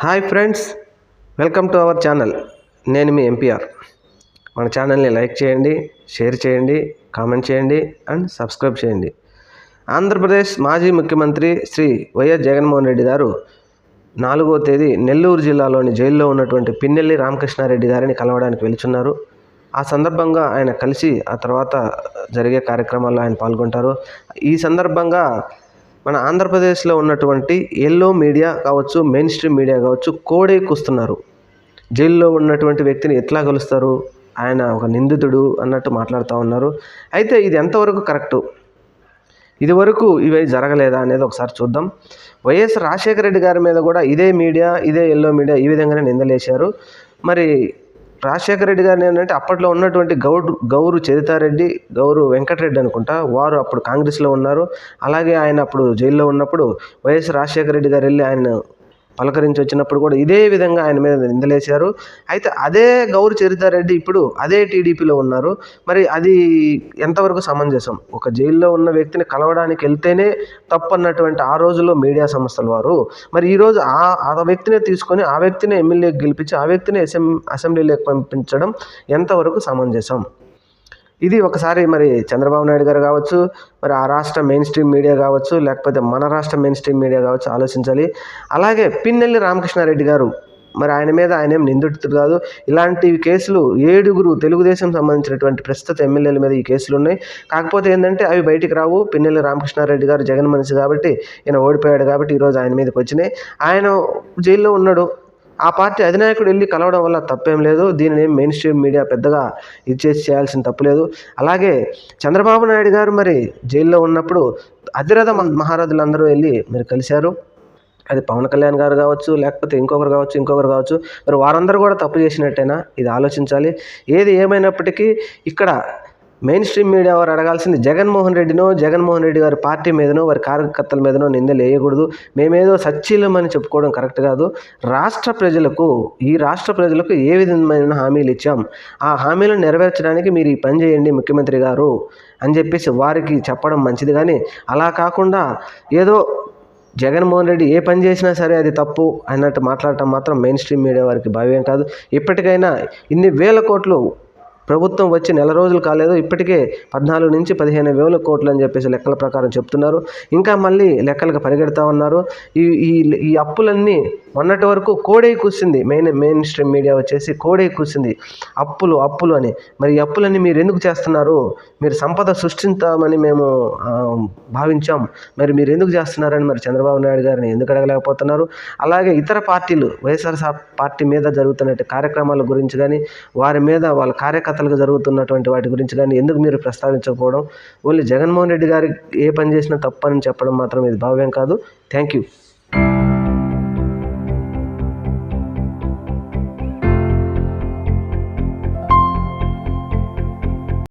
Hi friends, welcome to our channel. నేను మీ MPR. మన ఛానల్ని లైక్ చేయండి, షేర్ చేయండి, కామెంట్ చేయండి అండ్ సబ్స్క్రైబ్ చేయండి. ఆంధ్రప్రదేశ్ మాజీ ముఖ్యమంత్రి శ్రీ వైఎస్ జగన్మోహన్ రెడ్డి గారు 4వ తేదీ నెల్లూరు జిల్లాలోని జైల్లో ఉన్నటువంటి పిన్నెల్లి రామకృష్ణారెడ్డి గారిని కలవడానికి వెళుచున్నారు. ఆ సందర్భంగా ఆయన కలిసి ఆ తర్వాత జరిగే కార్యక్రమాల్లో ఆయన పాల్గొంటారు. ఈ సందర్భంగా మన ఆంధ్రప్రదేశ్లో ఉన్నటువంటి ఎల్లో మీడియా కావచ్చు, మెయిన్ స్ట్రీమ్ మీడియా కావచ్చు, కోడే కూస్తున్నారు. జైల్లో ఉన్నటువంటి వ్యక్తిని ఎట్లా కలుస్తారు, ఆయన ఒక నిందితుడు అన్నట్టు మాట్లాడుతూ ఉన్నారు. అయితే ఇది ఎంతవరకు కరెక్టు, ఇదివరకు ఇవి జరగలేదా అనేది ఒకసారి చూద్దాం. వైఎస్ రాజశేఖర రెడ్డి గారి మీద కూడా ఇదే మీడియా, ఇదే ఎల్లో మీడియా ఈ విధంగానే నిందలేశారు. మరి రాజశేఖర రెడ్డి గారిని ఏంటంటే అప్పట్లో ఉన్నటువంటి గౌరు చరితారెడ్డి, గౌరు వెంకటరెడ్డి అనుకుంటా, వారు అప్పుడు కాంగ్రెస్లో ఉన్నారు. అలాగే ఆయన అప్పుడు జైల్లో ఉన్నప్పుడు వైఎస్ రాజశేఖర రెడ్డి గారు వెళ్ళి ఆయన పలకరించి వచ్చినప్పుడు కూడా ఇదే విధంగా ఆయన మీద నిందలేశారు. అయితే అదే గౌరు చరితారెడ్డి ఇప్పుడు అదే టీడీపీలో ఉన్నారు. మరి అది ఎంతవరకు సమంజసం? ఒక జైల్లో ఉన్న వ్యక్తిని కలవడానికి వెళ్తేనే తప్పు అన్నటువంటి ఆ రోజుల్లో మీడియా సంస్థల వారు, మరి ఈరోజు ఆ వ్యక్తినే తీసుకొని ఆ వ్యక్తిని ఎమ్మెల్యేకి గెలిపించి ఆ వ్యక్తిని అసెంబ్లీలోకి పంపించడం ఎంతవరకు సమంజసం? ఇది ఒకసారి మరి చంద్రబాబు నాయుడు గారు కావచ్చు, మరి ఆ రాష్ట్ర మెయిన్ స్ట్రీమ్ మీడియా కావచ్చు, లేకపోతే మన రాష్ట్ర మెయిన్ స్ట్రీమ్ మీడియా కావచ్చు ఆలోచించాలి. అలాగే పిన్నెల్లి రామకృష్ణారెడ్డి గారు, మరి ఆయన మీద ఆయన ఏం నిందితుడు కాదు. ఇలాంటి కేసులు 7 తెలుగుదేశం సంబంధించినటువంటి ప్రస్తుత ఎమ్మెల్యేల మీద ఈ కేసులు ఉన్నాయి. కాకపోతే ఏంటంటే అవి బయటికి రావు. పిన్నెల్లి రామకృష్ణారెడ్డి గారు జగన్ మనిషి కాబట్టి, ఈయన ఓడిపోయాడు కాబట్టి ఈరోజు ఆయన మీదకి వచ్చినాయి. ఆయన జైల్లో ఉన్నాడు. ఆ పార్టీ అధినాయకుడు వెళ్ళి కలవడం వల్ల తప్పేం లేదు. దీనిని మెయిన్ స్ట్రీమ్ మీడియా పెద్దగా చేయాల్సిన తప్పులేదు. అలాగే చంద్రబాబు నాయుడు గారు మరి జైల్లో ఉన్నప్పుడు అధిరథ మహారథులందరూ వెళ్ళి మరి కలిశారు. అది పవన్ కళ్యాణ్ గారు కావచ్చు, లేకపోతే ఇంకొకరు కావచ్చు. మరి వారందరూ కూడా తప్పు చేసినట్టేనా? ఇది ఆలోచించాలి. ఏది ఏమైనప్పటికీ ఇక్కడ మెయిన్ స్ట్రీమ్ మీడియా వారు అడగాల్సింది జగన్మోహన్ రెడ్డి గారి పార్టీ మీదనో, వారి కార్యకర్తల మీదనో నిందలు వేయకూడదు. మేమేదో సచ్చీలమని చెప్పుకోవడం కరెక్ట్ కాదు. ఈ రాష్ట్ర ప్రజలకు ఏ విధమైన హామీలు ఇచ్చాం, ఆ హామీలను నెరవేర్చడానికి మీరు ఈ పని చేయండి ముఖ్యమంత్రి గారు అని చెప్పేసి వారికి చెప్పడం మంచిది. కానీ అలా కాకుండా ఏదో జగన్మోహన్ రెడ్డి ఏ పని చేసినా సరే అది తప్పు అన్నట్టు మాట్లాడటం మాత్రం మెయిన్ స్ట్రీమ్ మీడియా వారికి భావ్యం కాదు. ఇప్పటికైనా ఇన్ని వేల కోట్లు ప్రభుత్వం వచ్చి నెల రోజులు కాలేదు, ఇప్పటికే 14 నుంచి 15,000 కోట్లు అని చెప్పేసి లెక్కల ప్రకారం చెప్తున్నారు. ఇంకా మళ్ళీ లెక్కలకు పరిగెడతా ఉన్నారు. ఈ అప్పులన్నీ మొన్నటి వరకు కోడే కూసింది. మెయిన్ స్ట్రీమ్ మీడియా వచ్చేసి కోడే కూసింది, అప్పులు అని. మరి ఈ అప్పులన్నీ మీరు ఎందుకు చేస్తున్నారు? మీరు సంపద సృష్టించామని మేము భావించాం, మరి మీరు ఎందుకు చేస్తున్నారని మరి చంద్రబాబు నాయుడు గారిని ఎందుకు అడగలేకపోతున్నారు? అలాగే ఇతర పార్టీలు, వైఎస్ఆర్ పార్టీ మీద జరుగుతున్న కార్యక్రమాల గురించి కానీ, వారి మీద వాళ్ళ కార్యకర్తలకు జరుగుతున్నటువంటి వాటి గురించి కానీ ఎందుకు మీరు ప్రస్తావించకపోవడం? ఓన్లీ జగన్మోహన్ రెడ్డి గారికి ఏ పని చేసినా తప్పని చెప్పడం మాత్రం ఇది భావ్యం కాదు. Thank you.